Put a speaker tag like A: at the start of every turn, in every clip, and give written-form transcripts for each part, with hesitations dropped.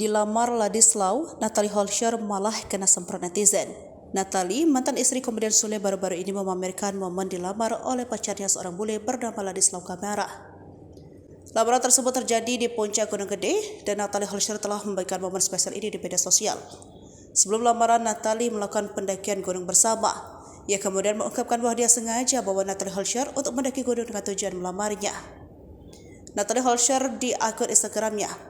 A: Dilamar Ladislau, Natalie Holscher malah kena semprot netizen. Natalie, mantan istri komedian Sule, baru-baru ini memamerkan momen dilamar oleh pacarnya seorang bule bernama Ladislau Kamera. Lamaran tersebut terjadi di Puncak Gunung Gede dan Natalie Holscher telah membagikan momen spesial ini di media sosial. Sebelum lamaran, Natalie melakukan pendakian gunung bersama. Ia kemudian mengungkapkan bahwa dia sengaja bawa Natalie Holscher untuk mendaki gunung dengan tujuan melamarnya. Natalie Holscher di akun Instagramnya,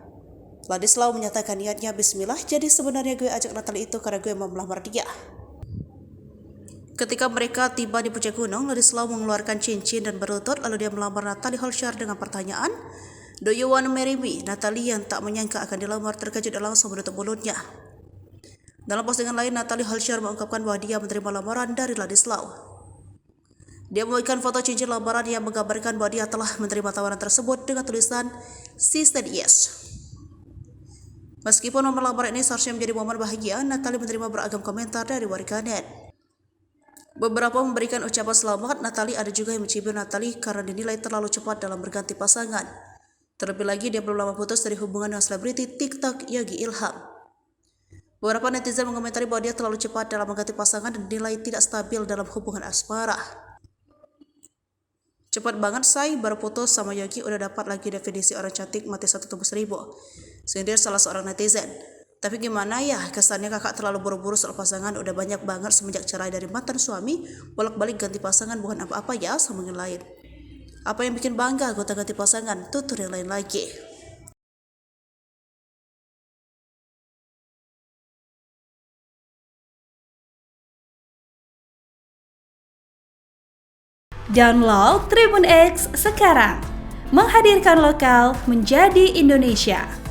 A: Ladislau menyatakan niatnya bismillah, jadi sebenarnya gue ajak Natalie itu karena gue mau melamar dia. Ketika mereka tiba di puncak gunung, Ladislau mengeluarkan cincin dan berlutut, lalu dia melamar Natalie Holscher dengan pertanyaan, "Do you want to marry me?" Natalie yang tak menyangka akan dilamar terkejut dan langsung menutup mulutnya. Dalam postingan lain, Natalie Holscher mengungkapkan bahwa dia menerima lamaran dari Ladislau. Dia membagikan foto cincin lamaran yang menggambarkan bahwa dia telah menerima tawaran tersebut dengan tulisan "She said yes". Meskipun momen lamaran ini seharusnya menjadi momen bahagia, Natalie menerima beragam komentar dari warganet. Beberapa memberikan ucapan selamat Natalie, ada juga yang mencibir Natalie karena dinilai terlalu cepat dalam berganti pasangan. Terlebih lagi, dia belum lama putus dari hubungan dengan selebriti TikTok Yogi Ilham. Beberapa netizen mengomentari bahwa dia terlalu cepat dalam mengganti pasangan dan dinilai tidak stabil dalam hubungan asmara. Cepat banget say, baru putus sama Yogi udah dapat lagi definisi orang cantik mati satu tubuh seribu. Sindir salah seorang netizen. Tapi gimana ya, kesannya kakak terlalu buru-buru soal pasangan, udah banyak banget semenjak cerai dari mantan suami, bolak-balik ganti pasangan bukan apa-apa ya sama yang lain. Apa yang bikin bangga gonta ganti pasangan, tutur yang lain lagi.
B: Download Tribun X sekarang, menghadirkan lokal menjadi Indonesia.